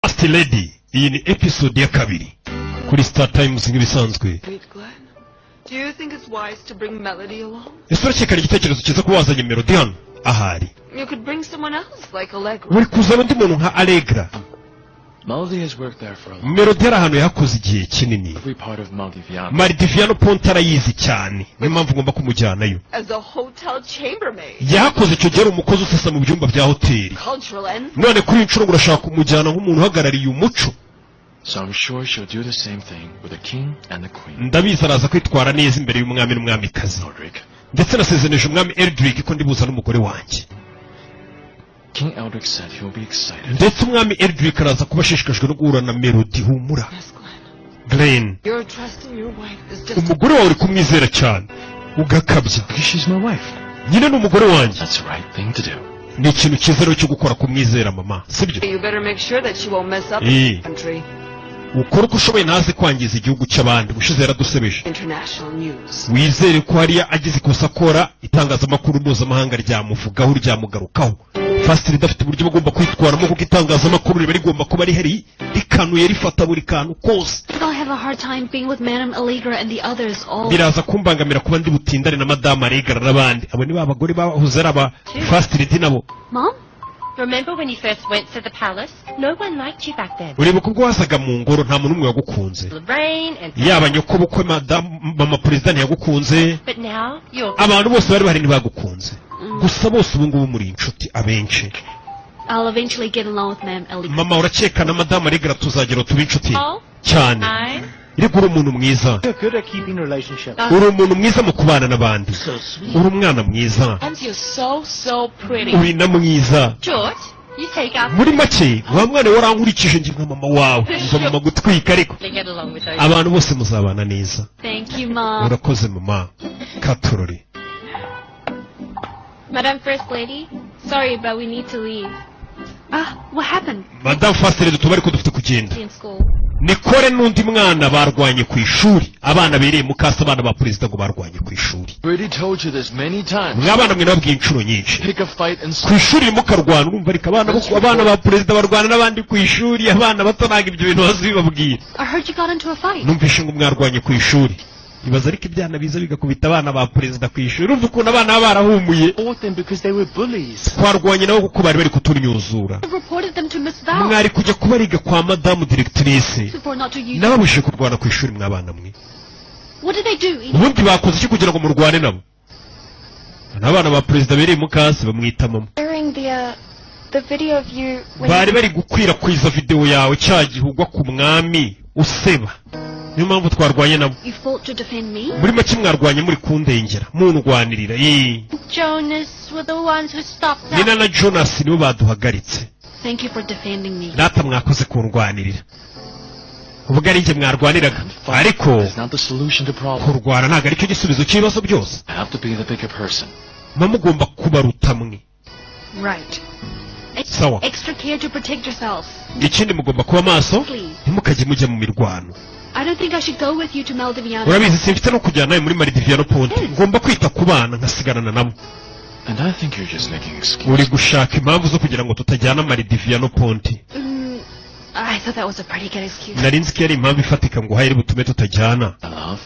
First Lady, iyi ni episode ya kabiri kuri Star Times nk'ibisanzwe. Do you think it's wise to bring Melody along? Ese urakekana igitekerezo cyiza ko wazanye Melody hano? Ahari. You could bring someone else like Allegra. Uri kuzana undi muntu nka Allegra. Melody has worked there for a long Melody ari ahantu yakoze igihe kinini. Every part of Maldiviano. Maldiviano Ponte arayizi cyane. Niyo mpamvu ngomba kumujyanayo. As a hotel chambermaid. Yakoze icyo gihe umukozi usesa mu byumba bya hoteli. Cultural and None kuri inshuro ngo urashaka kumujyana nk'umuntu uhagarariye umuco. So I'm sure she'll do the same thing with the king and the queen. Ndabizi araza kwitwara neza imbere y'umwami n'umwamikazi. Ndetse nasezeneje umwami Eldrick ko ndibuza n'umugore wanjye. King Eldrick said he will be excited. Ndetse umwami Eldrick araza kuba ashishikajwe no guhura na Melody. Humura. Glenn. Your trust in your wife is just Umugore wawe uri kumwizera cyane ugakabya. Because she's my wife. Nyine n'umugore wanjye. That's the right thing to do. Ni ikintu cyiza rero cyo gukora kumwizera mama, sibyo? You better make sure that she won't mess up the country. Ukora uko ushoboye ntaze kwangiza igihugu cy'abandi. Gushize yaradusebeje. International news. Wizere ko hariya agize ikosa akora itangazamakuru mpuzamahanga ryamuvugaho ryamugarukaho. First idafite uburyo bagomba kwitwaramo kuko itangazamakuru riba rigomba kuba rihari rikanuye rifata buri kantu kose. Biraza kumbangamira kuba ndi butindane na Madame Allegra n'abandi. Abo ni babagore bahuze aba First Lady nabo. Mom? Remember when you first went to the palace? No one liked you back then. Uribuka ubwo wasaga mu ngoro nta muntu umwe wagukunze. Yaba nyoko bukwe mama president yagukunze. But now you're abantu bose bari bahari ntibagukunze. Gusa bose ubu ngubu muri inshuti abenshi. I'll eventually get along with Ma'am Allegra. Mama urakeka na Madame Allegra tuzagera tuba inshuti cyane. Iri uri umuntu mwiza. Uri umuntu mwiza mu kubana n'abandi. Uri umwana mwiza. Uri na mwiza. Muri make wa mwana warankurikije ngi nka mama wawe. Ngo mama gutwika ariko. Abantu bose muzabana neza. Thank you, Mom. Urakoze mama. Katurori. Madam First Lady, sorry but we need to leave. What happened? Madam First Lady tubari ko dufite kugenda. Nikore n'undi mwana barwanye ku ishuri. Abana bereye mukasa abana ba president ngo barwanye ku ishuri. Mwabana mwe nabwiye inshuro nyinshi. Ku ishuri mukarwana urumva ariko abana ba president barwana n'abandi ku ishuri. Abana batanaga ibyo bintu bazibabwira. Numvishe ngo mwarwanye ku ishuri. Ibaza ariko ibyana biza bigakubita abana ba president ku ishuri. Urumva ukuntu abana barahumuye. Twarwanye nabo kuko bari bari kutunyuzura. Mwari kujya kubariga kwa Madame Directrice. Nababujije kurwana ku ishuri mwabana mwe. Ubundi bakoze iki kugira ngo murwane nabo? N'abana ba president bereye mukase bamwita mama. Bari bari gukwirakwiza video yawe cyagihugwa ku mwami useba. Niyo mpamvu twarwanye nabo. Muri make mwarwanye muri kundengera mundwanirira. Nina na Jonas nibo baduhagaritse. Thank you for defending me. Data mwakoze kundwanirira. Uvuga ari nje mwarwaniraga ariko kurwana ntago ari cyo gisubizo cy'ibibazo byose. Mama ugomba kubaruta mwe. Right. Sawa. Extra care to protect yourself. Ikindi mugomba kuba maso ntimukajye mujya mu mirwano. I don't think I should go with you to Maldiviano. Urabizi simfite no kujyana nawe muri Maldiviano Ponte. Ngomba kwita ku bana nkasigarana nabo. And I think you're just making excuses. Uri gushaka impamvu zo kugira ngo tutajyana Maldiviano Ponte. I thought that was a pretty good excuse. Narinzi ko yari impamvu ifatika ngo hayiri butume tutajyana. Love?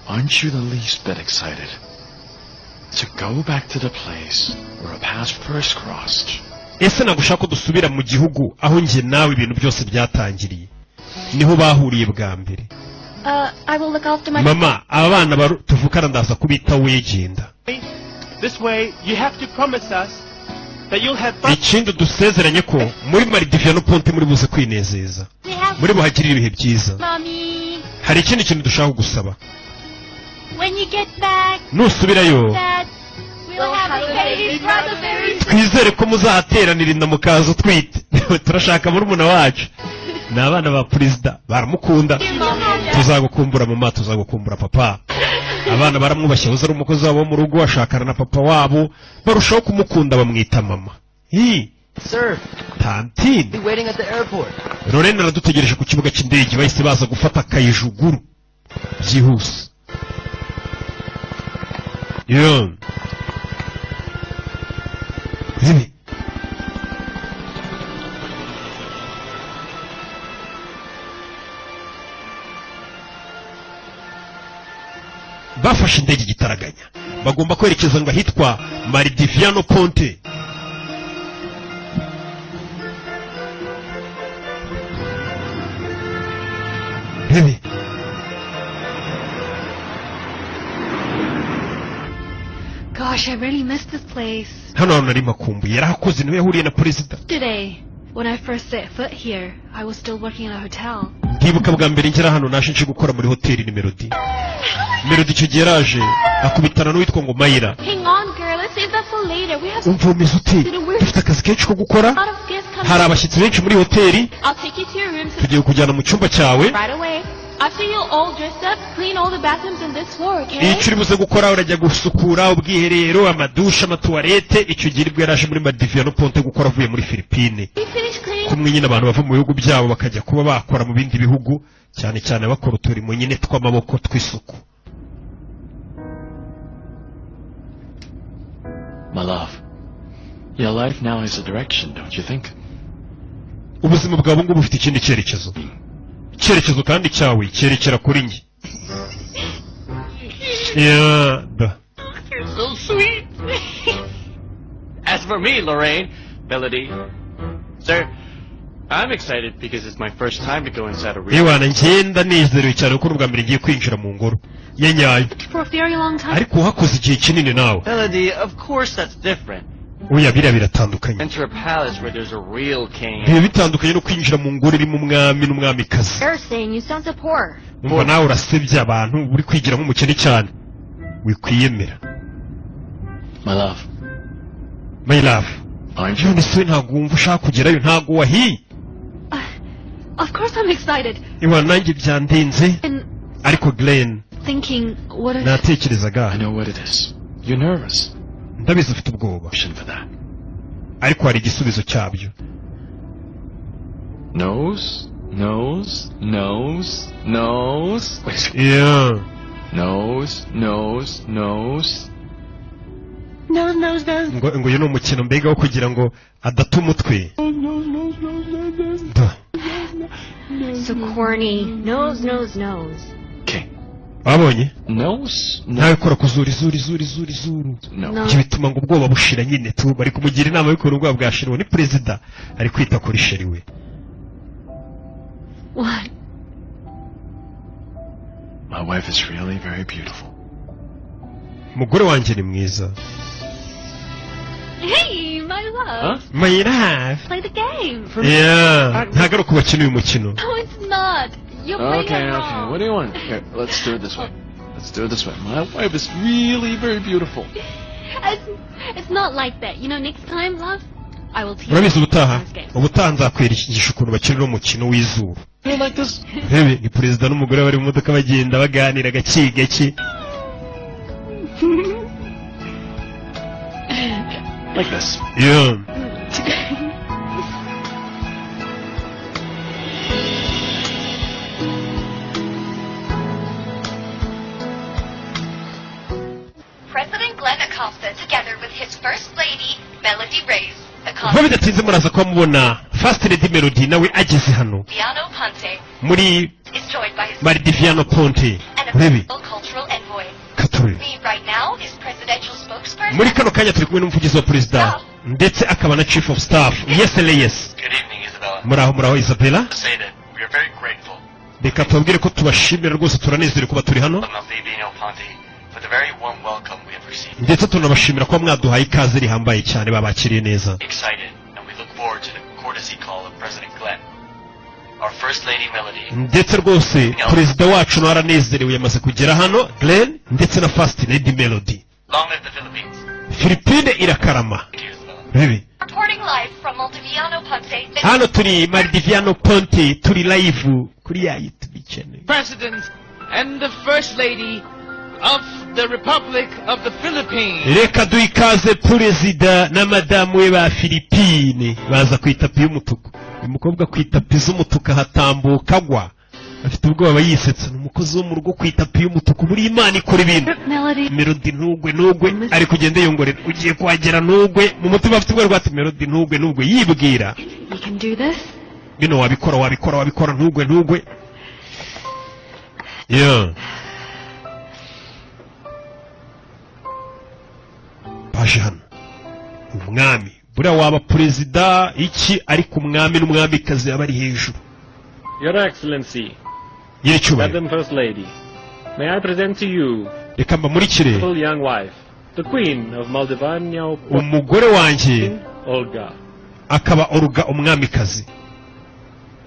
Aren't you the least bit excited to go back to the place where our paths first crossed? Ese nagushaka dusubira mu gihugu aho nje nawe ibintu byose byatangiriye. Niho bahuriye bwa mbere. I will look after my Mama, abana tuvukana ndaza kubita wegenda. This way you have to promise us that you'll have ikindi dusezeranye ko muri Maldiviano Ponte muri buze kwinezeza. Muri buhagirira ibihe byiza. Hari ikindi kintu dushaka gusaba. When you get back, nusubirayo twizere ko muzateranira inda mukaza twite. Turashaka muri umuna wacu. N'abana ba president baramukunda. Tuzagukumbura mama, tuzagukumbura papa. Abana baramwubashye uzari umukozi wabo mu rugo ashakana na papa wabo barushaho kumukunda bamwita mama. Sir, Tantine. waiting at the airport. Lorena aradutegereje ku kibuga cy'indege bahise baza gufata kayijuguru byihuse. bafashe indege igitaraganya bagomba kwerekeza ngo ahitwa Maldiviano Ponte. Baby. Gosh, I really missed this place. Hano nari makumbuye yarahakoze niwe yahuriye na president. Today, when I first set foot here, I was still working in a hotel. Ndibuka bwa mbere ngera hano nashinje gukora muri hoteli ni Melody. Melody icyo gihe yaraje akubitana n'uwitwa ngo Mayira. Hang on, girl. Let's save that for later. We have umvumiza uti dufite akazi kenshi ko gukora, hari abashyitsi benshi muri hoteli. I'll take you to your room. Tugiye kujyana mu cyumba cyawe. Right away. After you're all dressed up, clean all the bathrooms in this floor, okay? Icyo uri buze gukora urajya gusukura ubwiherero, amadusha, amatuwarete. Icyo gihe bwo yaraje muri Maldiviano Ponte gukora avuye muri Philippines. Kumwe nyine abantu bava mu bihugu byabo bakajya kuba bakora mu bindi bihugu, cyane cyane bakora uturimo nyine tw'amaboko tw'isuku. My love, your life now has a direction, don't you think? Ubuzima bwawe ngo bufite ikindi cyerekezo. Icyerekezo kandi cyawe cyerekera kuri njye. Yeah. You're so sweet. As for me, Lorraine, Melody, sir, I'm excited because it's my first time to go inside a real. Ewana ngenda nezerewe cyane ko ubwa mbere ngiye kwinjira mu ngoro yenyaye. For a very long time. Ariko hakoze igihe kinini nawe. Melody, of course that's different. Oya biratandukanye. Enter a palace where there's a real king. Biba bitandukanye no kwinjira mu ngoro irimo umwami n'umwamikazi. You're saying you sound so poor. Umva nawe urasebye abantu uri kwigira nk'umukene cyane. Wikwiyemera. My love. My love. Aren't you? None se ntabwo wumva ushaka kugerayo ntabwo wahiye. Of course I'm excited. Iwa nanjye byandenze. Ariko Glenn. Thinking what if... Natekerezaga. I know what it is. You're nervous. Ndabizi ufite ubwoba. Ariko hari igisubizo cyabyo. Nose. Wait. Yeah. Nose. Ngo uyu ni umukino mbega wo kugira ngo adata umutwe. So corny. Nose. Okay. Wabonye? Nose. Nawe kora kuzuri zuru. No. Bituma ngo ubwoba bushira nyine tu bari kumugira inama yo kubona ubwoba bwashiriwe ni president ari kwita kuri sheriwe. What? My wife is really very beautiful. Mugore wanjye ni mwiza. Hey, my love. Huh? My love. Play the game. Yeah. Ntago ku bakina uyu mukino. No, it's not. You're playing it wrong. Okay. What do you want? Here, let's do it this way. My wife is really very beautiful. It's not like that. You know, next time, love, I will teach you. Urabizi ubutaha nzakwigisha ukuntu bakina umukino w'izuru. You like this? Rebe ni president n'umugore bari mu modoka bagenda baganira gake. Like this. Yeah. President Glenn Acosta, together with his First Lady, Melody Reyes, Vuba bidatinze muraza kuba mubona First Lady Melody nawe ageze hano muri Maldiviano Ponte. Rebe Katuri muri kano kanya turi kumwe n'umuvugizi wa perezida ndetse akaba na chief of staff. Yes. Good evening, Isabella. Muraho Isabella. To say that we are very grateful. Reka tubabwire ko tubashimira rwose turanezerewe kuba turi hano. For the very warm welcome we have received. Ndetse tunabashimira ko mwaduhaye ikaze rihambaye cyane babakiriye neza. Excited and we look forward to the courtesy call of President Glenn. Our First Lady Melody. Ndetse rwose perezida wacu naranezerewe yamaze kugera hano Glenn ndetse na First Lady Melody. Long live the Philippines. Philippines irakarama. Bibi. Reporting live from Maldiviano Ponte. Hano turi Maldiviano Ponte turi live kuri ya YouTube channel. President and the First Lady of the Republic of the Philippines. Reka duha ikaze perezida na madamu we ba Philippines baza ku itapi y'umutuku. Umukobwa ku itapi z'umutuku hatambuka agwa. Afite ubwoba yisetsa n'umukozi wo mu rugo ku itapi y'umutuku muri Imana ikora ibintu. Melody ntugwe ari kugenda yongorera ugiye kwagera ntugwe mu mutima afite ubwoba rwati Melody ntugwe yibwira. You can do this? Bino wabikora ntugwe. Yeah. waje hano umwami buriya waba perezida iki ariko umwami n'umwamikazi yaba ari hejuru. Your Excellency, Nyiricyubahiro, Madam First Lady, may I present to you reka mbamurikire full young wife, the Queen of Moldavania, umugore wanjye Olga. akaba Olga umwamikazi.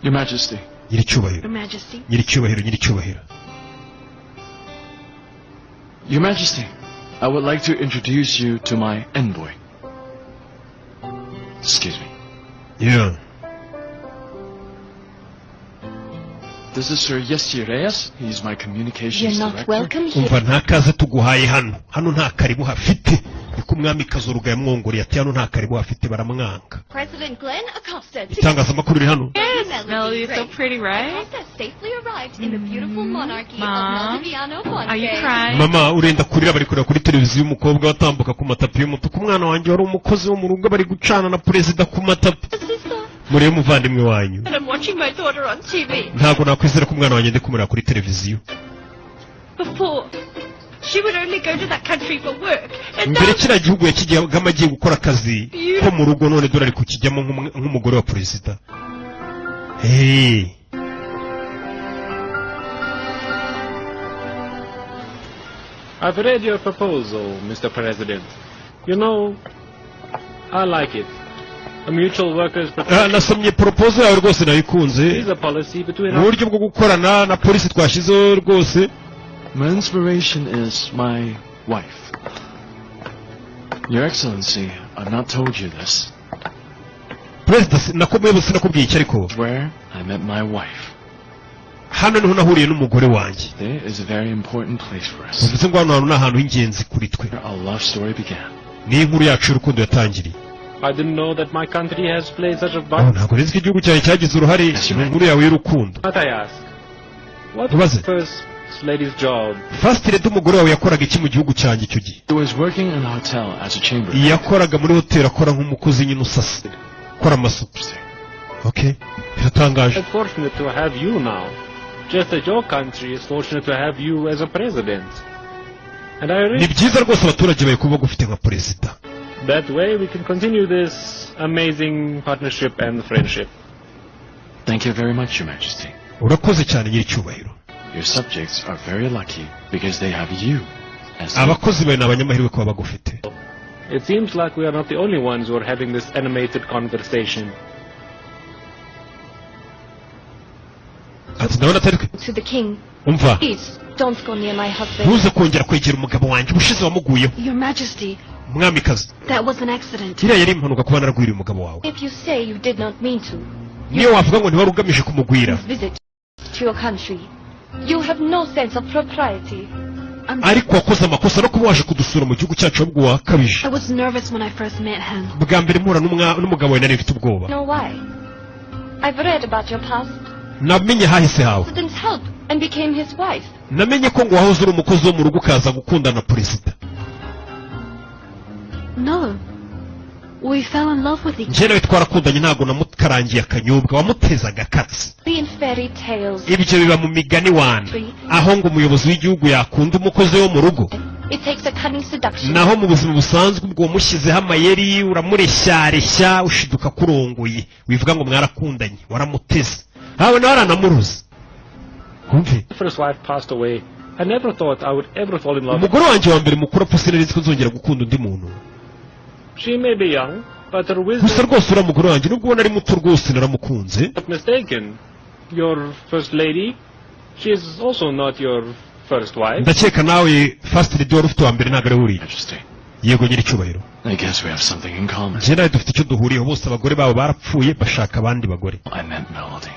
Your Majesty. Nyiricyubahiro, Your Majesty. nyiricyubahiro, nyiricyubahiro. Your Majesty, I would like to introduce you to my envoy. Excuse me. Yeah. This is Sir Yesireas. He's my communications You're not director. welcome here. Umva nta kaze tuguhaye hano. Hano nta karibu hafite. Niko umwamikazi Olga yamwongoreye ati hano nta karibu hafite baramwanga. President Glenn accosted. Itangazamakuru riri hano. Yes, Melody is so pretty, right? Has safely arrived in the beautiful monarchy Mom, of Moldaviano Are you Bonke. crying? Mama urenda kurira bari kureba kuri televiziyo umukobwa watambuka ku matapi y'umutuku. Umwana wanjye wari umukozi wo mu rugo bari gucana na perezida ku matapi. Murebe umuvandimwe wanyu. And I'm watching my daughter on TV. Ntabwo nakwizera ko umwana wanjye ndi kumureba kuri televiziyo. Before, she would only go to that country for work. And now, Mbere kiriya gihugu yakijyagamo agiye gukora akazi ko mu rugo none dore ari kukijyamo nk'umugore wa perezida. Hey. I've read your proposal, Mr. President. You know, I like it. A mutual workers Nasomye proposal yawe rwose nayikunze. is a policy between Uburyo bwo gukorana na polisi twashizeho rwose. My inspiration is my wife. Your Excellency, I've not told you this. President nakomeye sinakubwiye iki ariko. Where I met my wife. Hano niho nahuriye n'umugore wanjye. There is a very important place for us. Bivuze ngo hano ni ahantu h'ingenzi kuri twe. Our love story began. Ni inkuru yacu y'urukundo yatangiriye. I didn't know that my country has played such a vital. Ntabwo nzi ko igihugu cyawe cyagize uruhare mu nkuru yawe y'urukundo. But I ask, what Was was it? the first lady's job? First lady umugore wawe yakoraga iki mu gihugu cyanjye icyo gihe? He was working in a hotel as a chamberlain. Yakoraga muri hoteli akora nk'umukozi nyine usasa. Akora amasuku. Okay. Biratangaje. It's fortunate to have you now. Just as your country is fortunate to have you as a president. And I Ni really byiza rwose abaturage bawe kuba gufite nka perezida. that way we can continue this amazing partnership and friendship. Thank you very much, Your Majesty. Urakoze cyane nyiricyubahiro. Your subjects are very lucky because they have you as Abakozi bawe ni abanyamahirwe kuba bagufite. It seems like we are not the only ones who are having this animated conversation. Ati ndabona atari to the king. umva. Please, don't go near my husband. Ntuze kongera kwegera umugabo wanjye ubushize wamuguyeho. Your Majesty, Umwamikazi. that was an accident. Kiriya yari impanuka kuba naragwiriye umugabo wawe. If you say you did not mean to, Niyo wavuga ngo ntiwari ugamije kumugwira. visit to your country. You have no sense of propriety. Ariko wakoze amakosa no kuba waje kudusura mu gihugu cyacu ahubwo wakabije. I was nervous when I first met him. Bwa mbere mpura n'umugabo wawe nari mfite ubwoba. Know why? I've read about your past. Namenye hahise hawe. President's help and became his wife. Namenye ko ngo wahoze uri umukozi wo mu rugo ukaza gukundana na perezida. No. We fell in love with each Njye nawe twarakundanye ntabwo namukarangiye akanyobwa wamuteza akatsi. In fairy tales. Ibyo biba mu migani wana. Aho ngo umuyobozi w'igihugu yakunda umukozi wo mu rugo. It takes a cunning seduction. Naho mu buzima busanzwe ubwo wamushyizeho amayeri uramureshya ushiduka kurongoye. Wivuga ngo mwarakundanye waramuteze. Hawe nawe aranamuruza. Kumve. First wife passed away. I never thought I would ever fall in love. Umugore wanjye wa mbere mukuru apfa sinari nzi ko nzongera gukunda undi muntu. She may be young, but her Gusa wisdom rwose uriya mugore wanjye nubwo ubona ari muto rwose naramukunze. is not mistaken. Your first lady, she is also not your first wife. Ndakeka nawe first lady wari ufite wa mbere ntabwo ari uriya. Majesty. Yego nyiricyubahiro. I guess we have something in common. Njye nawe dufite icyo duhuriyeho bose abagore babo barapfuye bashaka abandi bagore. I meant Melody.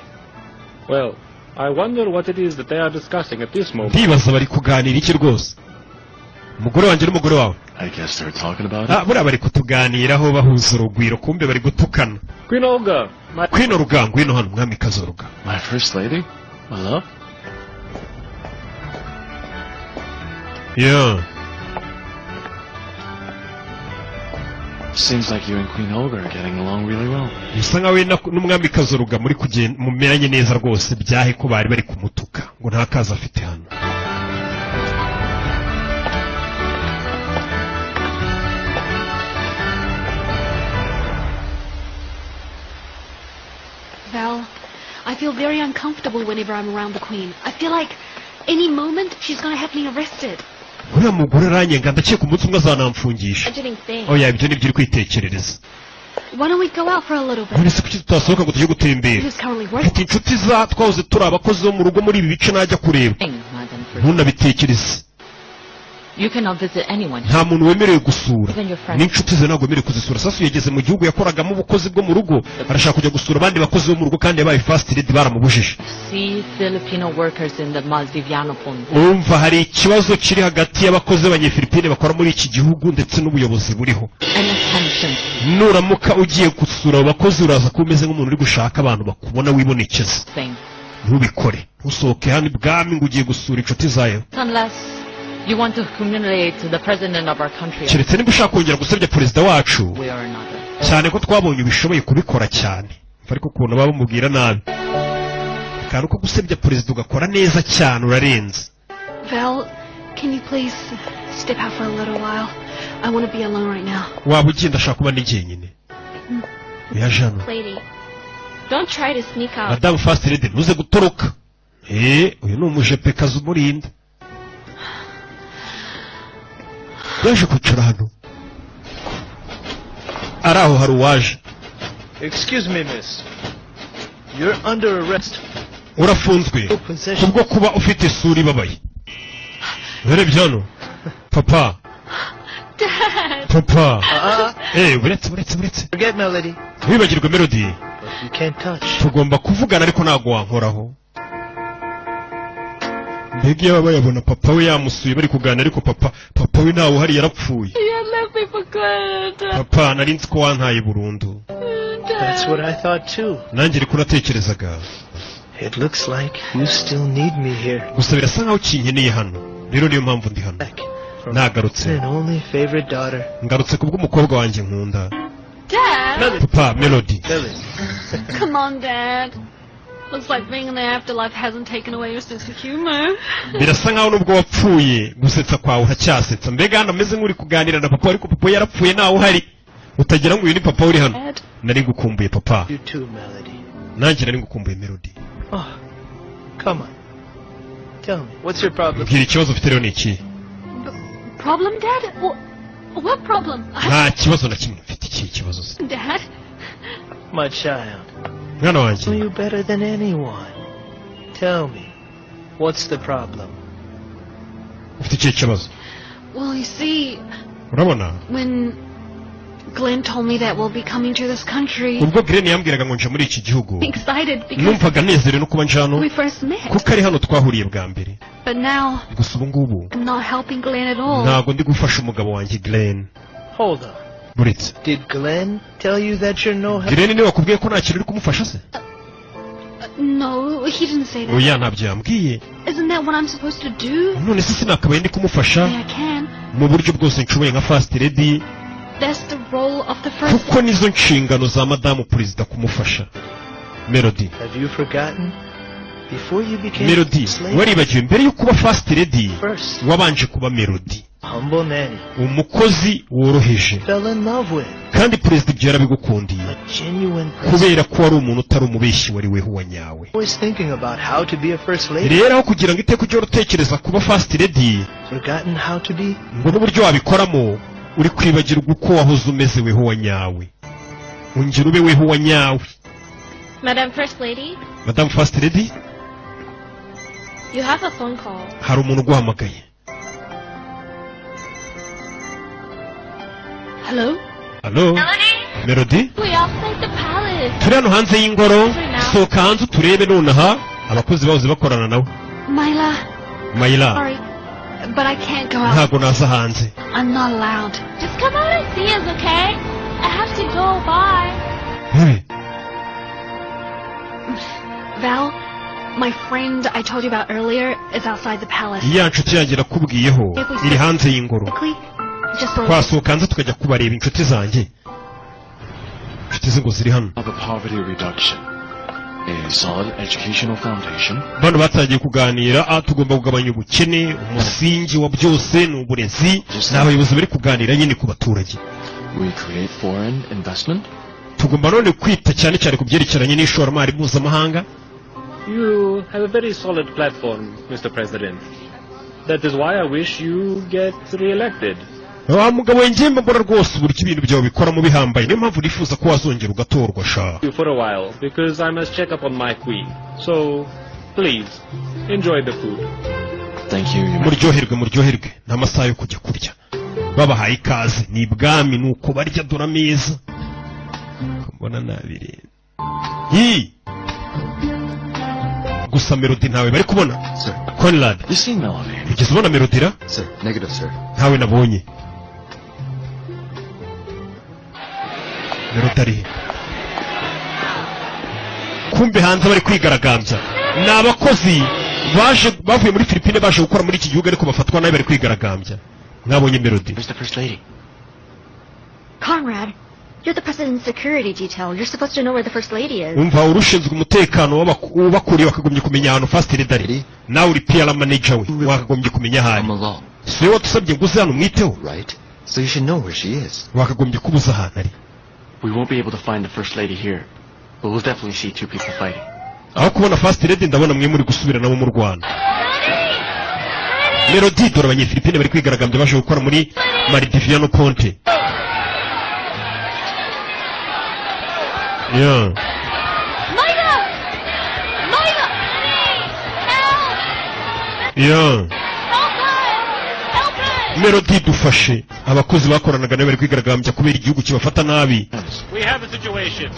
Well, I wonder what it is that they are discussing at this moment. Ndibaza bari kuganira iki rwose. Umugore wanjye n'umugore wawe. I guess they're talking about it. Buriya bari kutuganiraho bahuza urugwiro kumbe bari gutukana. Queen Olga, my Kwino Rugango ngwino hano mwamikazi Olga. My first lady? My love? Yeah. Seems like you and Queen Olga are getting along really well. Bisa nkawe n'umwamikazi Olga muri kugenda mumeranye neza rwose byahe ko bari bari kumutuka ngo nta kazi afite hano. Val, I feel very uncomfortable whenever I'm around the Queen. I feel like any moment she's gonna have me arrested. uriya mugore aranyenga ndakeka umunsi umwe azanamfungisha. Oya ibyo nibyo uri kwitekerereza. Why don't we go out for a little bit? Uretse kuki tutasohoka ngo tujye gutembera. Mfite inshuti za twahoze turi abakozi bo mu rugo muri ibi bice najya kureba. Ntunabitekereze. You cannot visit anyone. Nta muntu wemerewe gusura. N'inshuti ze ntabwo wemerewe kuzisura. Sasu yageze mu gihugu yakoragamo ubukozi bwo mu rugo arashaka kujya gusura abandi bakozi bo mu rugo kandi yabaye first lady baramubujije. See Filipino workers in the Maldiviano pond. Umva hari ikibazo kiri hagati y'abakozi b'abanyefilipine bakora muri iki gihugu ndetse n'ubuyobozi buriho. Nuramuka ugiye gusura abakozi uraza kumeze nk'umuntu uri gushaka abantu bakubona wibonekeza. Ntubikore. Usohoke hano ibwami ngo ugiye gusura inshuti zayo. You want to humiliate the president of our country. Keretse niba ushaka kongera gusebya perezida wacu. Cyane ko twabonye ubishoboye kubikora cyane. Ariko ukuntu baba bamubwira nabi. Kandi ko gusebya perezida ugakora neza cyane urarenze. Val, can you please step out for a little while? I want to be alone right now. Waba ugenda ashaka kuba n'igenyine. Ya Jano. Lady, don't try to sneak out. Madame First Lady ntuze gutoroka. Uyu ni umujepekazi umurinda. Yaje kwicara hano. Araho hari uwaje. Excuse me, miss. You're under arrest. Urafunzwe kubwo kuba ufite isura ibabaye. Urebye hano. Papa. Dad. Papa. Uretse. Forget Melody. Wibagirwe Melody. But you can't touch. Tugomba kuvugana ariko ntago wankoraho. Mbega yaba yabona papa we yamusuye bari kuganira ariko papa we ntawe hari yarapfuye. Papa nari nzi ko wantaye burundu. That's what I thought too. Nanjye riko natekerezaga. It looks like you still need me here. Gusa birasa nkaho kinkeneye hano. Rero niyo mpamvu ndi hano. Nagarutse. Ngarutse kubwo umukobwa wanjye nkunda. Dad. Papa Melody. Come on, Dad. Looks like being in the afterlife hasn't taken away your sense of humor. Birasa nkaho nubwo wapfuye gusetsa kwawe uracyasetsa. Mbega hano ameze nk'uri kuganira na papa ariko papa yarapfuye nawe uhari. Utagira ngo uyu ni papa uri hano. Nari ngukumbuye papa. You too, Melody. Nanjye nari ngukumbuye Melody. Oh, come on. Tell me, what's your problem? Mbwira ikibazo ufite rero ni iki? Problem, Dad? What problem? Nta kibazo na kimwe mfite iki kibazo. Dad? My child. Mwana wanjye. I know you better than anyone. Tell me, what's the problem? Ufite iki kibazo? Well, you see, urabona? When Glenn told me that we'll be coming to this country. Ubwo Glenn yambwiraga ngo nje muri iki gihugu. Excited because numvaga nezerewe no kuba nje hano. We first met. Kuko ari hano twahuriye bwa mbere. But now, gusa ubu ngubu I'm not helping Glenn at all. Ntabwo ndi gufasha umugabo wanjye Glenn. Hold on. Buritse. Did Glenn tell you that you're no help? Glenn niwe wakubwiye ko nta kintu uri kumufasha se? No, he didn't say that. Oya ntabyo yambwiye. Isn't that what I'm supposed to do? None se sinakabaye ndi kumufasha? I can. Mu buryo bwose nshoboye nka first lady. That's the role of the first. Kuko nizo nshingano za madamu perezida kumufasha. Melody. Have you forgotten? Before you became Melody, waribagiwe mbere yo kuba first lady. Wabanje kuba Melody. Humble nanny. Umukozi woroheje. Fell in love with. Kandi perezida ibyo yarabigukundiye. Kubera ko wari umuntu utari umubeshyi wari weho wanyawe. Always thinking about how to be a first lady. Rero aho kugira ngo iteke ujye utekereza kuba first lady. Forgotten how to be. Ngo n'uburyo wabikoramo uri kwibagirwa uko wahoze umeze weho wanyawe. Ongera ube weho wanyawe. Madam First Lady. Madam First Lady. You have a phone call. Hari umuntu uguhamagaye. Hello? Hello? Melody? We outside the palace. Turi hano hanze y'ingoro. Sohoka hanze turebe nonaha abakozi bahoze bakorana nawe. Mayla. Sorry, but I can't go out. Ntabwo naza hanze. I'm not allowed. Just come out and see us, okay? I have to go. Bye. Hey. Val, my friend I told you about earlier is outside the palace. Ya nshuti yanjye nakubwiyeho iri hanze y'ingoro. Twasohoka hanze tukajya kubareba inshuti zanjye. Inshuti ze ngo ziri hano. Poverty reduction. A solid educational foundation. Bano batangiye kuganira tugomba kugabanya ubukene, umusingi wa byose n'uburezi. N'abayobozi bari kuganira nyine ku baturage. We create foreign investment. tugomba none kwita cyane cyane ku byerekeranye n'ishoramari mpuzamahanga. You have a very solid platform, Mr. President. That is why I wish you get re-elected. Wa mugabo wengemba mbona rwose uburyo ibintu byawe bikora mu bihambaye, niyo mpamvu nifuza ko wazongera ugatorwa sha. For a while, because I must check up on my queen. So, please, enjoy the food. Thank you. Muryoherwe, n'amasaha yo kujya kurya. Babahaye ikaze, ni ibwami nuko barya dore ameza. Mbona nabire. Gusa Melody ntawe bari kubona. Sir. Conrad. You seen Melody? Ugeze ubona Melody ra? Sir, negative, sir. Ntawe nabonye. Melody ari. Kumbe hanze bari kwigaragambya. Ni abakozi bavuye muri Philippines baje gukora muri iki gihugu ariko bafatwa nabi bari kwigaragambya. Mwabonye Melody? Where's the first lady? Conrad, you're the president's security detail. You're supposed to know where the first lady is. Umva urushinzwe umutekano w'abakuriye bakagombye kumenya ahantu first lady ari. Nawe uri PR manager we wakagombye kumenya ahantu. So watusabye guza hano mwiteho. Right. So you should know where she is. Wakagombye kubuza ahantu ari. We won't be able to find the first lady here, but we'll definitely see two people fighting. Aho kubona first lady ndabona mwe muri gusubira nabo mu Rwanda. Melody dore abanyefilipine bari kwigaragambya baje gukora muri Maridiviano Ponte. Yeah. Yeah. Melody dufashe abakozi bakoranaga nawe bari kwigaragambya kubera igihugu kibafata nabi. We have a situation.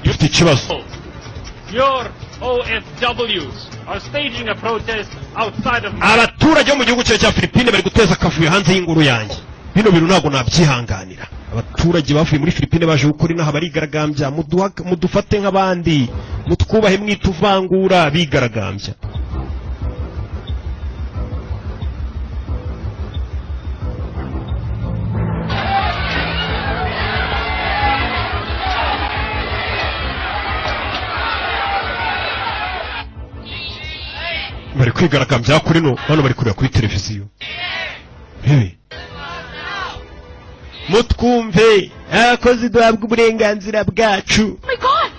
Dufite ikibazo. Your OFWs are staging a protest outside of abaturage bo mu gihugu cya Philippines bari guteza akavuyo hanze y'ingoro yanjye. Bino bintu ntabwo nabyihanganira. Abaturage bavuye muri Philippines baje gukora inaha barigaragambya, mudufate nk'abandi, mutwubahe mwituvangura bigaragambya. Bari kwigaragambya kuri no hano bari kureba kuri televiziyo. Mutwumve akozi duhabwa uburenganzira bwacu.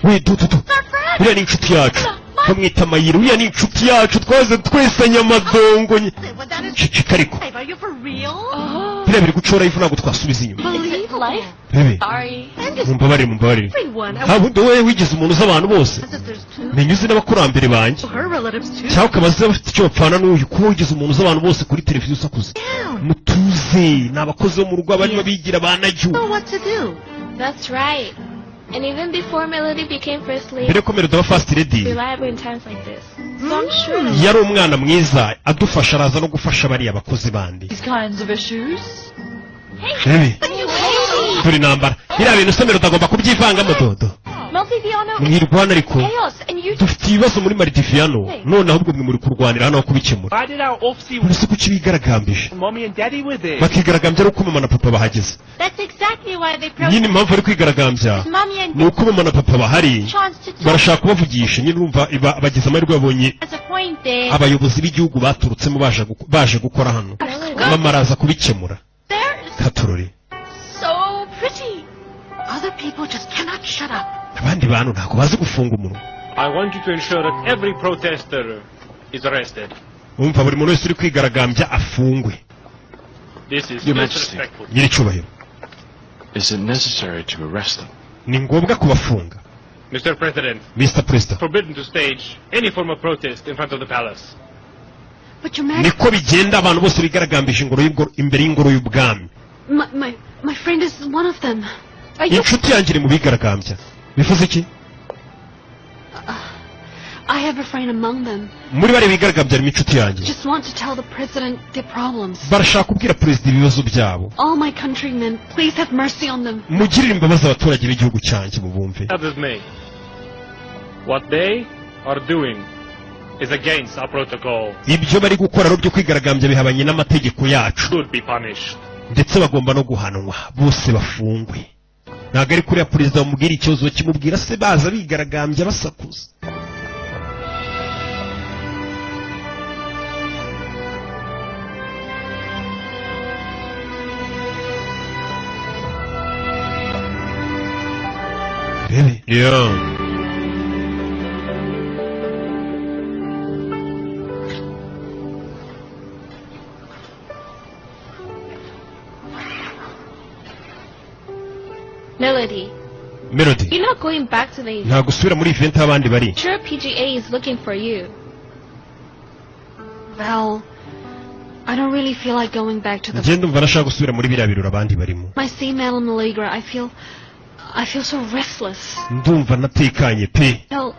We dutu. Uriya ni inshuti yacu. Tumwita Mayiro, uriya ni inshuti yacu twaze twesanya amadongo. Chikariko. Biriya biri gucora ivu ntabwo twasubiza inyuma. Mumbabarire. Ntabwo wowe wigeze umuntu uzi abantu bose. Menya uzi n'abakurambere banjye. Cyangwa ukabaza bafite icyo bapfana n'uyu kuba wigeze umuntu uzi abantu bose kuri televiziyo usakuze. Mutuze ni abakozi bo mu rugo barimo bigira banajyu. That's right. And even before Melody became first lady, mbere ko Melody aba first lady, reliable in times like this. So I'm sure yari umwana mwiza adufasha araza no gufasha bari abakozi bandi. These kinds of issues. Hey. Turi nambara. Biriya bintu se Melody agomba kubyivangamo dodo. Mwirwana ariko dufite ibibazo muri Maridiviano none ahubwo mwe muri kurwanira hano kubikemura. Uretse ku kibigaragambije bakigaragambya ari uko mama na papa bahageze. Nyine impamvu ari kwigaragambya ni uko mama na papa bahari barashaka kubavugisha. Nyine urumva abagize amahirwe babonye abayobozi b'igihugu baturutsemo baje gukora hano, mama araza kubikemura. Katurori abandi bantu ntabwo bazi gufunga umunwa. I want you to ensure that every protester is arrested. Umva buri muntu wese uri kwigaragambya afungwe. This is disrespectful. Nyir'icyubahiro. Is it necessary to arrest them? Ni ngombwa kubafunga. Mr. President. Mr. President. Forbidden to stage any form of protest in front of the palace. Niko bigenda abantu bose bigaragambije imbere y'ingoro y'ubwami. My friend is one of them. Inshuti yanjye iri mu bigaragambya. Bivuze iki? I have a friend among them. Muri bari bigaragambya ari inshuti yanjye. Just want to tell the president their problems. Barashaka kubwira president ibibazo byabo. All my countrymen, please have mercy on them. Mugirire imbabazi abaturage b'igihugu cyanjye mubumve. Others may. What they are doing is against our protocol. Ibyo bari gukora ryo kwigaragambya bihabanye n'amategeko yacu. Should be punished. Ndetse bagomba no guhanwa bose bafungwe. Ntabwo ari kuriya perezida bamubwira ikibazo kimubwira se baza bigaragambya basakuza. Really? Yeah. Melody. Melody. You're not going back to the event. Nta gusubira muri event abandi bari. Sure, PGA is looking for you. Well, I don't really feel like going back to the... Ngende umva nashaka gusubira muri biriya birori abandi barimo. My C-Mel in Malagra, I feel so restless. Ndumva natekanye pe. I'll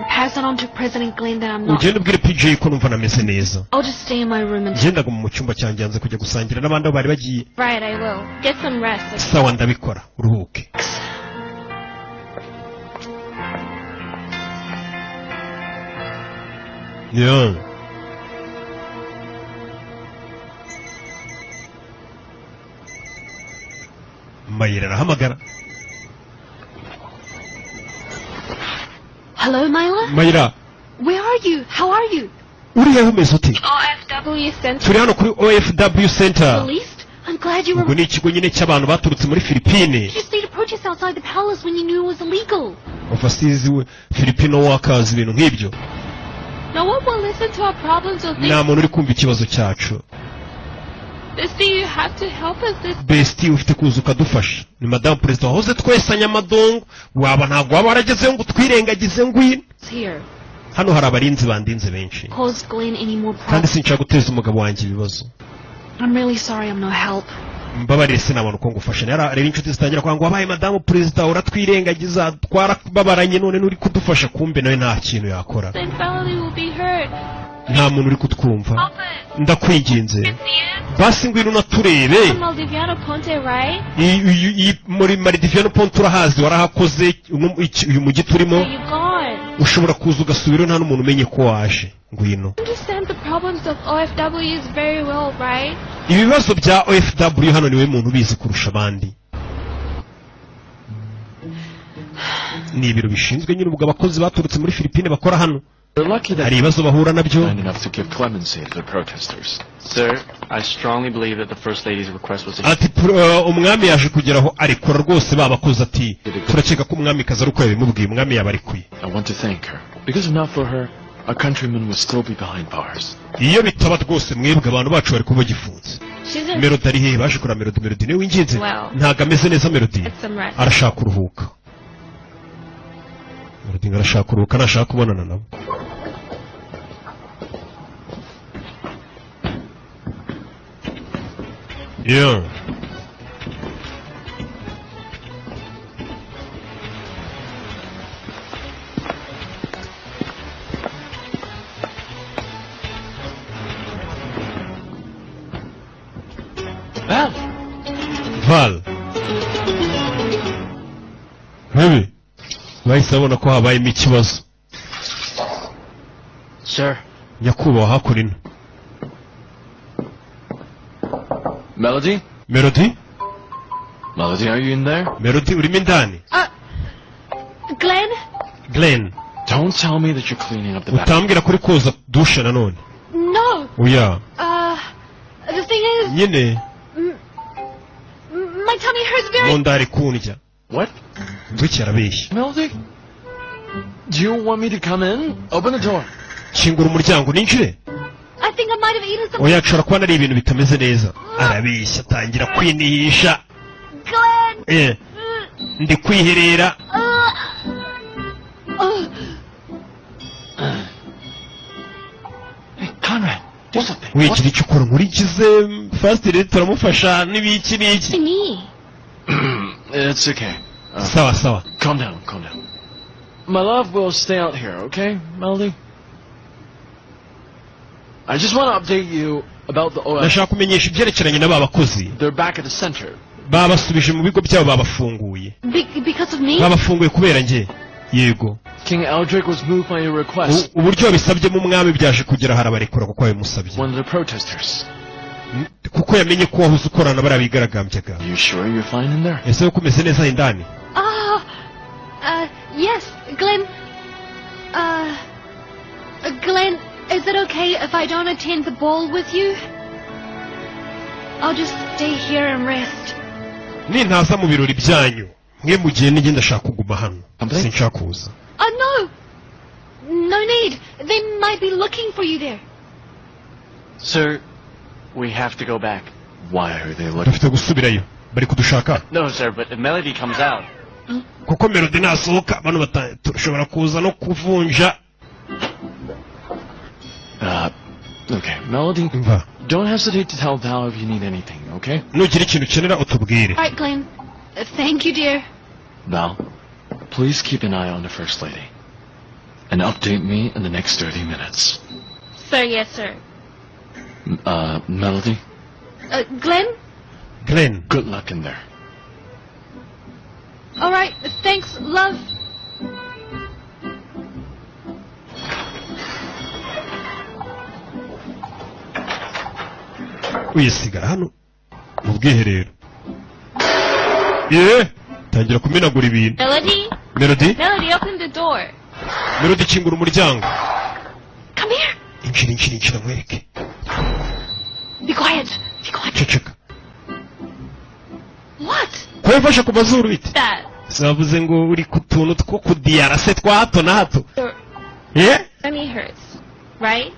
pass it on to President Glenn that I'm not... Ugende ubwire PJ ko numva nameze neza. I'll just stay in my room and... Ngenda mu cyumba cyanjye nze kujya gusangira n'abandi bari bagiye. Right, I will. Get some rest. Okay? Sawa ndabikora, uruhuke. Yeah. Mayira arahamagara. Hello, Myla? Mayira. Where are you? How are you? Uriya umeze ute? OFW Center. Turi hano kuri OFW Center. Released? I'm glad you were... Ubwo ni ikigo nyine cy'abantu baturutse muri Philippines. You stayed a protest outside the palace when you knew it was illegal. Overseas Filipino workers ibintu nk'ibyo. No one will listen to our problems or nta muntu uri kumva ikibazo cyacu. Bestie, you have to help us this... Bestie, ufite kuza ukadufasha. Ni Madame President wahoze twesanya amadongo. Waba ntabwo waba waragezeho ngo twirengagize ngwino. Hano hari abarinzi bandinze benshi. Kandi sinshaka guteza umugabo wanjye ibibazo. I'm really sorry I'm no help. Mbabarire sinabona uko ngufasha. Rero inshuti zitangira kwa ngo wabaye Madame President uratwirengagiza twarababaranye none nuri kudufasha kumbe nawe nta kintu yakora. Nta muntu uri kutwumva. Ndakwinginze. Basi ngwino naturebe. Muri Maridiviano Ponte urahazi warahakoze uyu mujyi turimo. Ushobora kuza ugasubira nta n'umuntu umenye ko waje. Ngwino. Ibibazo bya OFW hano niwe muntu ubizi kurusha abandi. Ni ibiro bishinzwe nyine ubwo abakozi baturutse muri Philippines bakora hano. Hari ibibazo bahura nabyo. Sir, I strongly believe that the First Lady's request was... Ati umwami yaje kugeraho arikora rwose babakoze ati turakeka ko umwami kaza ruko yabimubwiye umwami yabarikuye. I want to thank her. Because if not for her, our countrymen would still be behind bars. Iyo bitaba rwose mwebwe abantu bacu bari kuba gifunze. Melody ari he baje kura Melody niwe winginze. Ntago ameze neza Melody. Arashaka kuruhuka. Melody arashaka kuruhuka nashaka kubonana nabo. Yeah. Val. Baby. Bahise babona ko habayemo ikibazo. Sir. Nyakubahwa hakurino. Melody? Melody? Melody, are you in there? Melody, urimo indani? Glenn? Glenn. Don't tell me that you're cleaning up the bathroom. Utambwira kuri koza dushe nanone. No. Oya. The thing is... Nyine. My tummy hurts very... Mundari kundya. What? Nduki arabeshya. Melody? Do you want me to come in? Open the door. Kingura umuryango ninjire. I think I might have eaten some... Oya ashobora kuba nari ibintu bitameze neza. Arabeshya atangira kwinihisha. Glenn! Ndi kwiherera. Hey, Conrad, do something. Wikiri icyo ukora nkurikize first rate turamufasha n'ibiki n'iki. It's okay. Sawa sawa. Calm down. My love will stay out here, okay, Melody? I just want to update you about the OL. Ndashaka kumenyesha ibyerekeranye n'aba bakozi. They're back at the center. Babasubije mu bigo byabo babafunguye. Because of me? Babafunguye kubera nje. Yego. King Eldrick was moved by your request. Uburyo bisabye mu mwami byaje kugera harabarekura kuko yamusabye. One of the protesters. Kuko yamenye ko wahuze ukorana barabigaragambyaga. You sure you're fine in there? Ese uko umeze neza indani? Yes, Glenn. Glenn, is it okay if I don't attend the ball with you? I'll just stay here and rest. Nintaza mu birori byanyu Nge mugiye nige ndashaka kuguma hano. Sinshaka kuza. No. No need. They might be looking for you there. Sir, we have to go back. Why are they looking? Dufite gusubirayo. Bari kudushaka. No, sir, but if Melody comes out. Kuko Melody nasohoka bano batashobora kuza no kuvunja. Okay, Melody, don't hesitate to tell Val if you need anything, okay? Nugira ikintu ukenera utubwire. All right, Glenn. Thank you, dear. Val, please keep an eye on the First Lady. And update me in the next 30 minutes. Sir, yes, sir. Melody? Glenn? Glenn. Good luck in there. All right, thanks, love. Uyisigara hano mu bwiherero. Tangira kumenagura ibintu. Melody, open the door. Melody, kingura umuryango. Come here. Injira mwereke. Be quiet. Ceceka. What? Kwefasha ku mazuru bite? Savuze ngo uri ku tuntu two kudiyara se twa hato na hato. Yeah? Tummy hurts, right?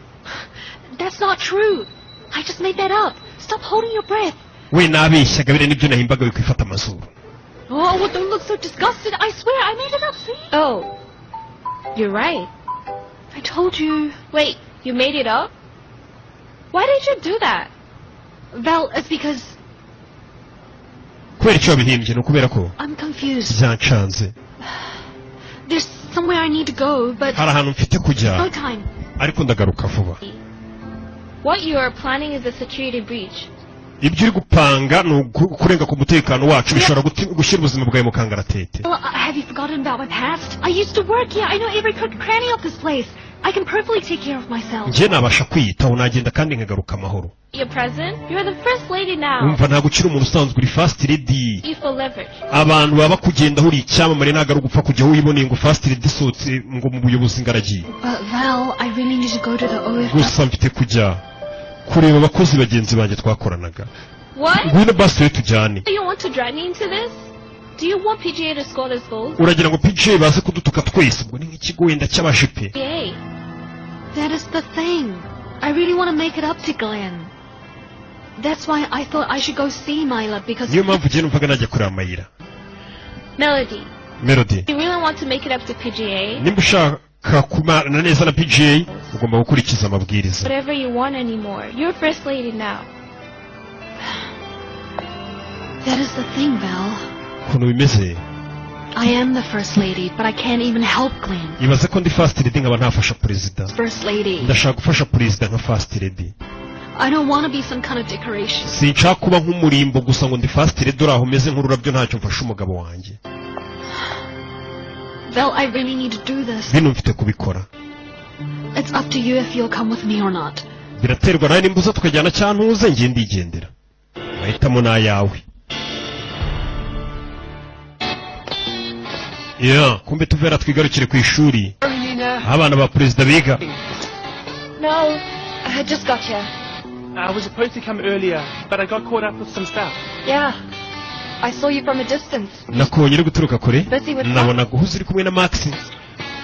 That's not true. I just made that up. Stop holding your breath. We nabeshyaga bire nibyo nahimbaga bikwifata amazuru. Oh, well, don't look so disgusted. I swear, I made it up, see? Oh, you're right. I told you. Wait, you made it up? Why did you do that? Val, it's because... Kubera icyo wabihimbye ni ukubera ko I'm confused. Byancanze. There's somewhere I need to go, but... Hari ahantu mfite kujya. No time. Ariko ndagaruka vuba. What you are planning is a security breach. Ibyo uri gupanga ni ukurenga ku mutekano wacu bishobora gushyira ubuzima bwawe mu kangaratete. Have you forgotten about my past? I used to work here. I know every cranny of this place. I can perfectly take care of myself. Nje nabasha kwiyitaho nagenda kandi nkagaruka amahoro. You're present? You're the first lady now. Umva ntabwo ukiri umuntu usanzwe uri first lady. You feel leverage. Abantu baba kugendaho uri icyamamare ntabwo ari ugupfa kujyaho wiboneye ngo first lady isohotse ngo mu buyobozi ngaragiye. Val, I really need to go to the OF. Gusa mfite kujya kureba abakozi bagenzi banjye twakoranaga. What? Ngwino basi we tujyane. Do you want to drag me into this? Do you want PGA to score us goals? Uragira ngo PGA baze kudutuka twese ubwo ni nk'ikigo wenda cy'abashipe. That is the thing. I really want to make it up to Glenn. That's why I thought I should go see Myla because... Niyo mpamvu ugiye numvaga najya kureba Mayira. Melody. You really want to make it up to PGA? Nimba ushaka kumana neza na PGA ugomba gukurikiza amabwiriza. Whatever you want anymore. You're first lady now. That is the thing, Val. Ukuntu bimeze. I am the first lady, but I can't even help Glenn. Ibaze ko ndi first lady nkaba ntafasha perezida. First lady. Ndashaka gufasha perezida nka first lady. I don't want to be some kind of decoration. Sinshaka kuba nk'umurimbo gusa ngo ndi first lady uraho umeze nk'ururabyo ntacyo mfasha umugabo wanjye. Val, I really need to do this. Bino mfite kubikora. It's up to you if you'll come with me or not. Biraterwa nawe nimba uza tukajyana cyane uze ngiye ndigendera. Mahitamo ni ayawe. Kumbe tuvera twigarukire ku ishuri. Abana ba perezida biga. No, I just got here. I was supposed to come earlier, but I got caught up with some stuff. Yeah, I saw you from a distance. Nakubonye uri guturuka kure. Busy with nabona guhuza uri kumwe na Max.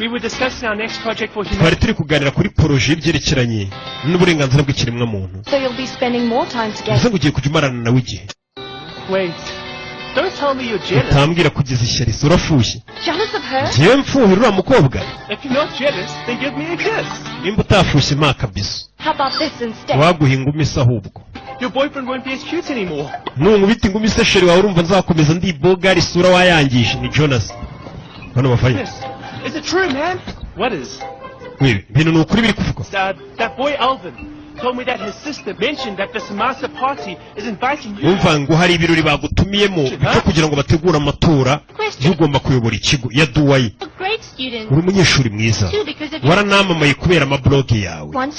We were discussing our next project for Twari humanity. turi kuganira kuri projet ibyerekeranye n'uburenganzira bw'ikiremwa muntu. So you'll be spending more time together. Uze ugiye kujya umarana nawe igihe. Wait, don't tell me you're jealous. Utambwira kugeza ishyari urafushye. Jealous of her? Jewe mfuhira uriya mukobwa. If you're not jealous, then give me a kiss. Nimba utafushye ma kabisa. How about this instead? Waguha ingumi se ahubwo. Your boyfriend won't be as cute anymore. Nunkubita ingumi se sheri wawe urumva nzakomeza ndi bogari isura wayangije ni Jonas. Bano bafanye. Yes. Is it true, man? What is? Wewe ibintu nukuri biri kuvuga. That boy Alvin told me that his sister mentioned that this master party is inviting you. Umva ngo hari ibirori bagutumiyemo byo kugira ngo bategure amatora y'ugomba kuyobora ikigo ya Duwayi. Uri umunyeshuri mwiza. Waranamamaye kubera amabloge yawe.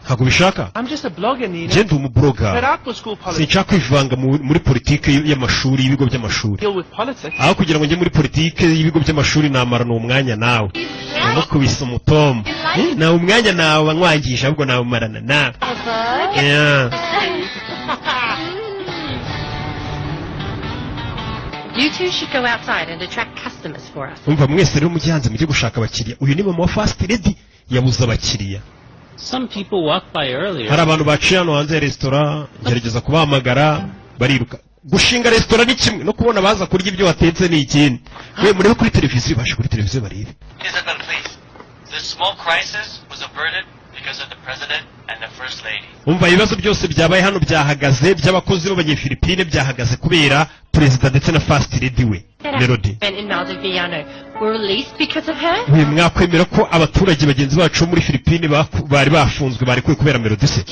Ntabwo bishaka? Je ndi umubloga. Sinshaka kwivanga muri politike y'amashuri y'ibigo by'amashuri. Aho kugira ngo njye muri politike y'ibigo by'amashuri namara n'umwanya nawe. Umukubise umutomo. Na umwanya nawe nkwangisha ahubwo nawe umarana nawe. You two should go outside and attract customers for us. umva mwese rero mujye hanze mujye gushaka abakiriya uyu ni mama wa first lady yabuze abakiriya Some people walked by earlier. hari abantu baciye hano hanze ya resitora ngerageza kubahamagara bariruka gushinga resitora ni kimwe no kubona baza kurya ibyo watetse ni ikindi we murebe kuri televiziyo bashe kuri televiziyo barebe Isabel, please. This small crisis was averted because of the president and the first lady. umva ibibazo byose byabaye hano byahagaze by'abakozi b'abanyefilipine byahagaze kubera perezida ndetse na first lady we Melody And in Maldiviano were released because of her? we mwakwemera ko abaturage bagenzi bacu bo muri Filipine bari bafunzwe bari kubera Melody se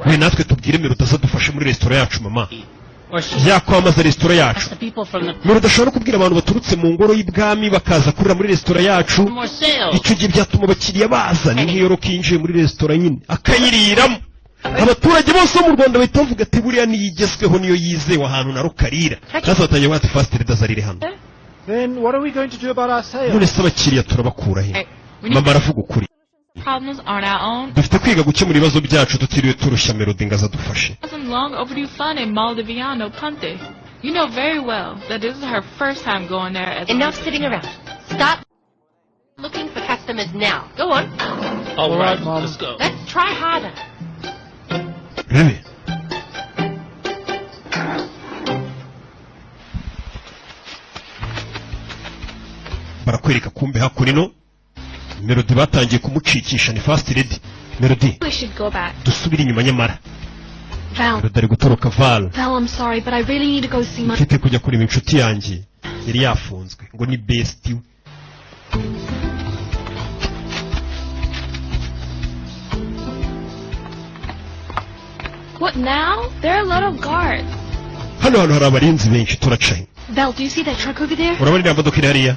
we natwe tubwire Melody azadufashe muri resitora yacu mama yakwamaza resitora yacu Melody ashobora kubwira abantu baturutse mu ngoro y'ibwami bakaza kurira muri resitora yacu icyo gihe byatuma abakiriya baza ni nk'iyo kinjiye muri resitora nyine akayiriramo abaturage bose bo mu Rwanda bahita bavuga ati buriya niyigezweho niyo yizewe ahantu na rukarira nazo batangiye bati first lady azarire hano Then what are we going to do about our sales? none se abakiriya turabakura he mama aravuga ukuri Problems on our own. dufite kwiga gukemura ibibazo byacu tutiriwe turushya Melody ngo azadufashe Some long overdue fun in Maldiviano Ponte. You know very well that this is her first time going there as Enough sitting around. Stop looking for customers now. Go on. All right, Mom. Let's go. Let's try harder. Really? barakwereka kumbe hakurino Melody batangiye kumucikisha ni first lady Melody We should go back. dusubire inyuma nyamara Val. Melody ari gutoroka Val Val, I'm sorry, but I really need to go see my... mfite kujya kureba inshuti yanjye yari yafunzwe ngo ni bestie What now? There are a lot of guards. hano hari abarinzi benshi turacaye Val, do you see that truck over there? urabona iriya modoka iri hariya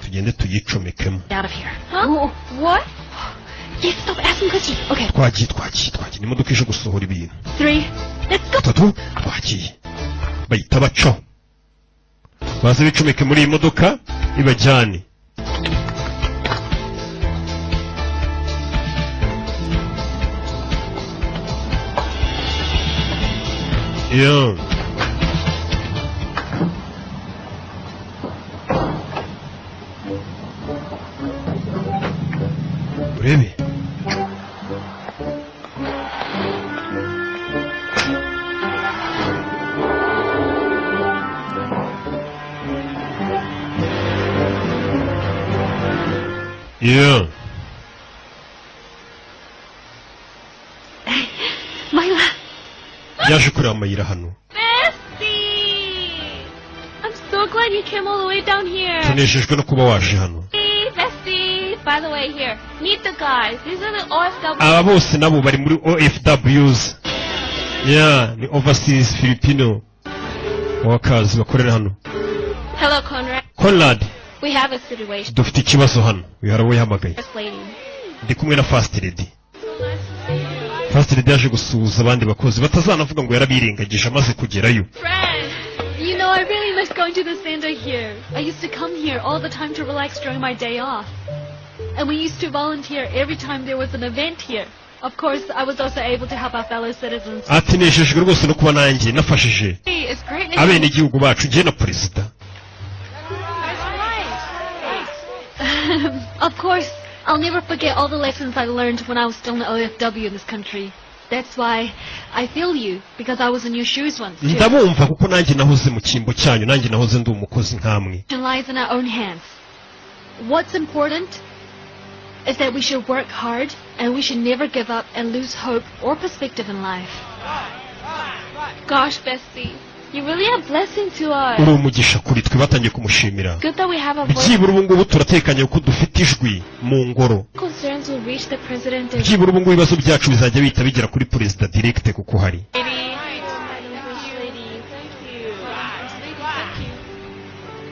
tugende tuyicomekemo Out of here. Huh? What? Yes, stop asking questions. Okay. twagiye ni imodoka ije gusohora ibintu 3. Let's go. 3 twagiye bahita baco baze bicomeke muri iyi modoka ibajyane Yeah. urebe yeah. Myla. yaje kureba amayira hano Bestie! I'm so glad you came all the way down here. tunejejwe no kuba waje hano Hey, Bestie! By the way, here, meet the guys. These are the OFW. aba bose nabo bari muri OFWs yeah ni overseas Filipino workers bakorera hano Hello, Conrad. Conrad We have a situation. dufite ikibazo hano uyu hari uwo yahamagaye First lady. ndi kumwe na first lady first lady yaje gusuhuza abandi bakozi batazanavuga ngo yarabirengagije amaze kugerayo Friend! You know, I really miss going to the center here. I used to come here all the time to relax during my day off. And we used to volunteer every time there was an event here. Of course, I was also able to help our fellow citizens. ati nejejwe rwose no kuba nanjye nafashije Hey, it's great to abene igihugu bacu njye na perezida Of course, I'll never forget all the lessons I learned when I was still an OFW in this country. That's why I feel you, because I was in your shoes once too. ndabumva kuko nanjye nahoze mu cyimbo cyanyu nanjye nahoze ndi umukozi nkamwe It lies in our own hands. What's important is that we should work hard and we should never give up and lose hope or perspective in life. Gosh, Bestie, you really are a blessing to us. uri umugisha kuri twe batangiye kumushimira Good that we have a voice. byibura ubu ngubu turatekanye kuko dufite ijwi mu ngoro Concerns will reach the president and byibura ubu ngubu ibibazo byacu bizajya bihita bigera kuri perezida direct kuko hari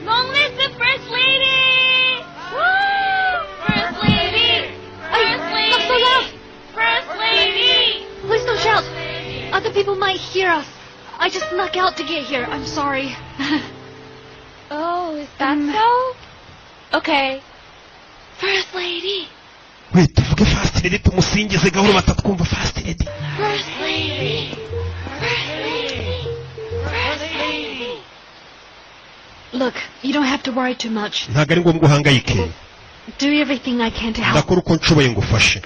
Long live the First Lady! Woo! First Lady! First Lady! Not so loud! First Lady! Please don't shout. Other people might hear us. I just snuck out to get here. I'm sorry. Oh, is that so? Okay. First Lady! we tuvuge first lady tumusingize gahoro batatwumva first lady First Lady! First Lady! First Lady! Look, you don't have to worry too much. ntago ari ngombwa uhangayike. Do everything I can to help. ndakora uko nshoboye ngufashe.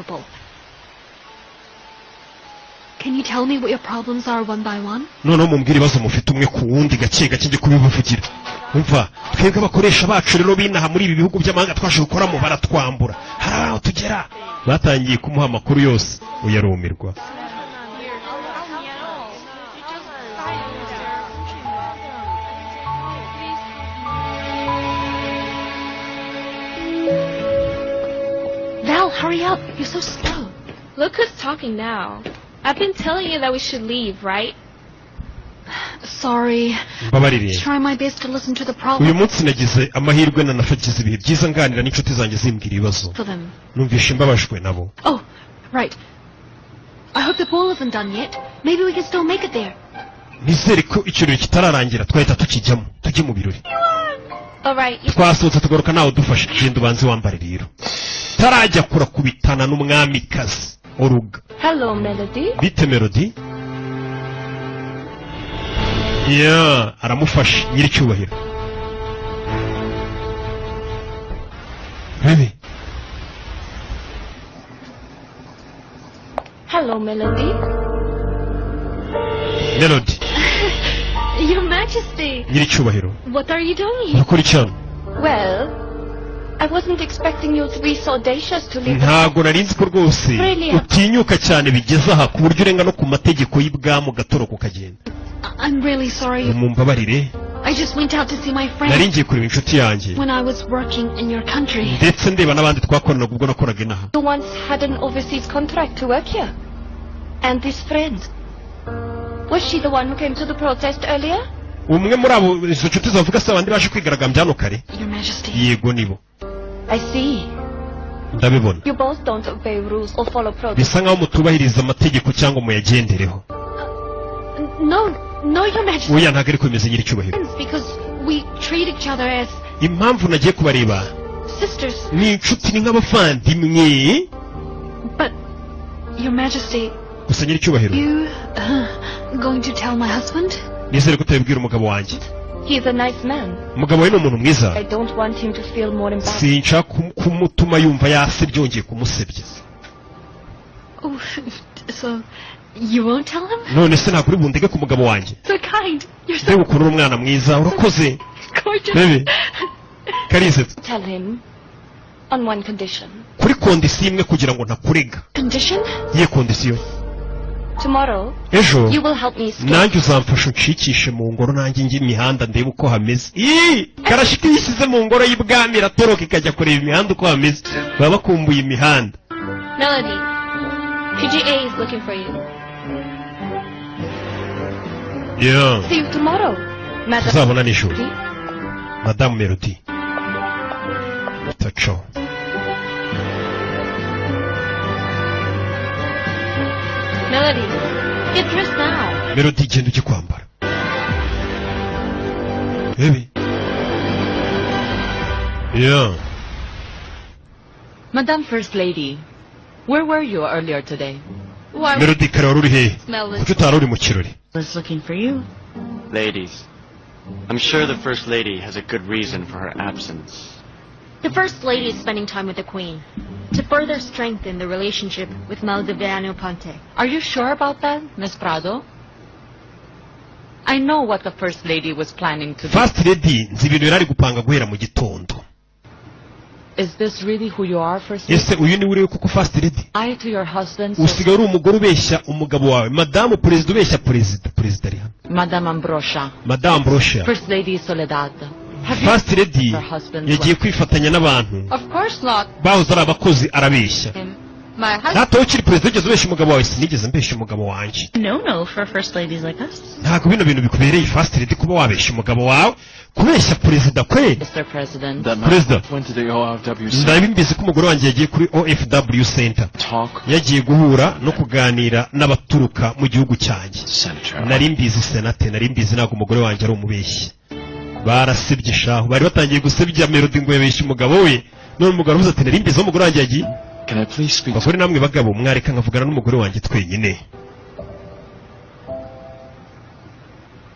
Can you tell me what your problems are one by one? noneho mumbwire ibibazo mufite umwe ku wundi gake gake njye kubivugira. umva twebwe abakoresha bacu rero binaha muri ibi bihugu by'amahanga twaje gukoramo baratwambura. hari aho tugera batangiye kumuha amakuru yose uyarumirwa. Val, hurry up. You're so slow. Look who's talking now. I've been telling you that we should leave, right? Sorry. mbabarire. Try my best to listen to the uyu problem. munsi nagize amahirwe nanafagize ibihe byiza nganira n'inshuti zanjye zimbwira ibibazo. For them. numvishe mbabajwe nabo. Oh, right. I hope the ball isn't done yet. Maybe we can still make it there. nizere ko ikirori kitararangira twahita tukijyamo tujye mu birori. Alright. twasohotse tugaruka nawe dufashe. genda ubanze wambare rero. tarajya kurakubitana n'umwamikazi oruga. Hello, Melody. bite Melody? aramufashe nyiricyubahiro. Baby. Hello, Melody. Melody. Your Majesty. nyiricyubahiro. What are you doing here? urakora iki hano? Well, I wasn't expecting you to be so audacious to leave. ntago nari nzi ko rwose utinyuka cyane bigeze aha ku buryo urenga no ku mategeko y'ibwami ugatoroka ukagenda. I'm really sorry. mumbabarire. I just went out to see my nari friend ngiye kureba inshuti yanjye when I was working in your country. ndetse ndeba n'abandi twakoranaga ubwo nakoraga inaha. You once had an overseas contract to work here. And this friend, was she the one who came to the protest earlier? umwe muri abo izo nshuti zavuga se abandi baje kwigaragambya hano kare? Your Majesty. yego nibo. I see. ndabibona. You both don't obey rules or follow protocol. bisa nkaho mutubahiriza amategeko cyangwa muyagendereho. No, Your Majesty. oya ntabwo ariko bimeze nyiricyubahiro. Because we treat each other as impamvu nagiye kubareba sisters. ni inshuti ni nk'abavandimwe. But, Your Majesty, gusa nyiricyubahiro. you going to tell my husband? nizere ko utabibwira umugabo wanjye. He's a nice man. umugabo we ni umuntu mwiza. I don't want him to feel more embarrassed. sinshaka kumutuma yumva yasebye yongeye kumusebya. Oh, so you won't tell him? none se ntabwo uri bundege ku mugabo wanjye? So kind. You're so mbega ukuntu uri umwana mwiza urakoze. gorgeous. bebe karize. Tell him on one condition. kuri kondisiyo imwe kugira ngo ntakurega. Condition? iye kondisiyo. Tomorrow, ejo you will help me skate. nanjye uzamfasha unshikishe mu ngoro nanjye njye imihanda ndebe uko hameze. karashika iyo ishyize mu ngoro y'ibwami iratoroka ikajya kureba imihanda uko hameze. baba bakumbuye imihanda. Melody, PGA is looking for you. See you tomorrow, Madam. tuzabona nijoro. madamu Melody. taco. Melody, get dressed now. Melody genda ujye kwambara. Baby. Madam First Lady, where were you earlier today? Melody kare wari uri hehe? kuki utari uri mu kirori? I was looking for you. Ladies, I'm sure the First Lady has a good reason for her absence. The First Lady is spending time with the Queen to further strengthen the relationship with Maldiviano Ponte. Are you sure about that, Miss Prado? I know what the First Lady was planning to do. First Lady nzi ibintu yari ari gupanga guhera mu gitondo. Is this really who you are, First Lady? Ese uyu ni uriwe kuko First Lady? I to your husband. usigaye uri umugore ubeshya umugabo wawe. Madamu Perezida ubeshya Perezida. Perezida ari hano. Madame Ambrosia. Madame Ambrosia. First Lady Soledad. First Lady yagiye kwifatanya n'abantu Of course not. bahoze ari abakozi arabeshya. My husband. Natawe ukiri perezida ugeze ubeshya umugabo wawe. sinigeze mbeshya umugabo wanjye. No, for First Ladies like us. ntabwo bino bintu bikubereye First Lady kuba wabeshya umugabo wawe. kubeshya perezida kwe. Mr. President. Perezida. Went to the OFW Center. ndabimbizi ko umugore wanjye yagiye kuri OFW Center. yagiye guhura no kuganira n'abaturuka mu gihugu cyanjye. nari mbizi senate. nari mbizi ntabwo umugore wanjye ari umubeshyi. barasebye shaho. bari batangiye gusebya Melody ngo yabeshye umugabo we. none umugabo aravuze ati nari mbizi umugore wanjye yagiye. bakore namwe bagabo mwareka nkavugana n'umugore wanjye twenyine.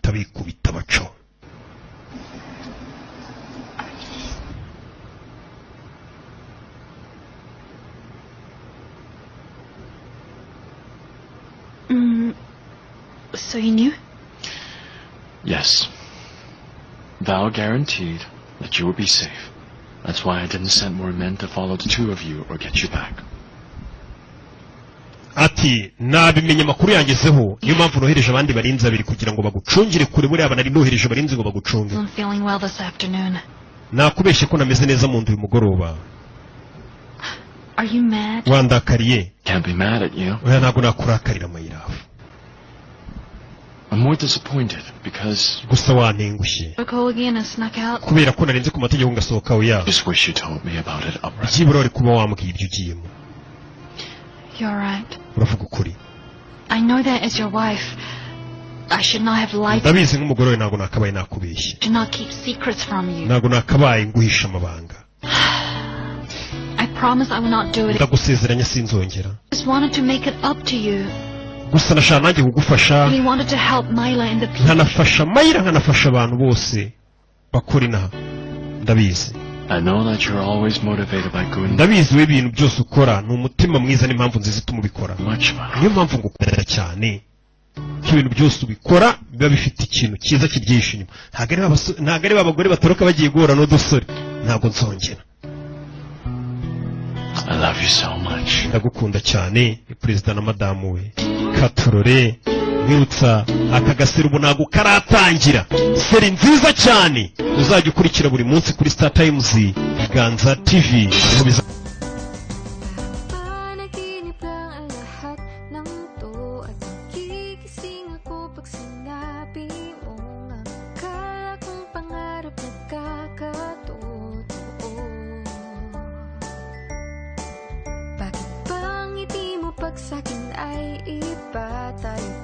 tabikubita baco. So you knew? Yes. Val guaranteed that you would be safe. That's why I didn't send more men to follow the two of you or get you back. Ati nabimenye amakuru yangezeho niyo mpamvu nohereje abandi barinzi babiri kugira ngo bagucungire kure buriya banari nohereje barinzi ngo bagucunge. I'm feeling well this afternoon. Nakubeshye ko nameze neza mu ndu uyu mugoroba. Are you mad? Wandakariye. Can't be mad at you. Oya ntabwo nakurakarira mayirafu. I'm more disappointed because gusa wantengushye. Go again and snuck out. Kubera ko narenze ku mategeko ngasohoka oya. Just wish you told me about it upright. Byibura wari kuba wambwira ibyo ugiyemo. You're right. Uravuga ukuri. I know that as your wife, I should not have lied. Ndabizi nk'umugore we ntabwo nakabaye nakubeshye. To not keep secrets from you. Ntabwo nakabaye nguhisha amabanga. I promise I will not do it. Ndagusezeranya sinzongera. I just wanted to make it up to you. Gusa nashaka nanjye kugufasha. Really wanted to help Myla and the people. Nkanafasha Myla nkanafasha abantu bose bakora inaha. Ndabizi. I know that you're always motivated by good. Ndabizi we ibintu byose ukora ni umutima mwiza n'impamvu nziza ituma ubikora. Niyo mpamvu ngukunda cyane. Ibintu byose ubikora biba bifite ikintu cyiza kibyishe inyuma. Ntabwo ari abagore batoroka bagiye guhura n'udusore. Ntabwo nzongera. I love you so much. Ndagukunda cyane Perezida na madamu we. Katurore mwibutsa aka gaserie ubu ntabwo karatangira. Seri nziza cyane uzajya ukurikira buri munsi kuri Star Times Ganza TV. Sa'kin ay iba tayo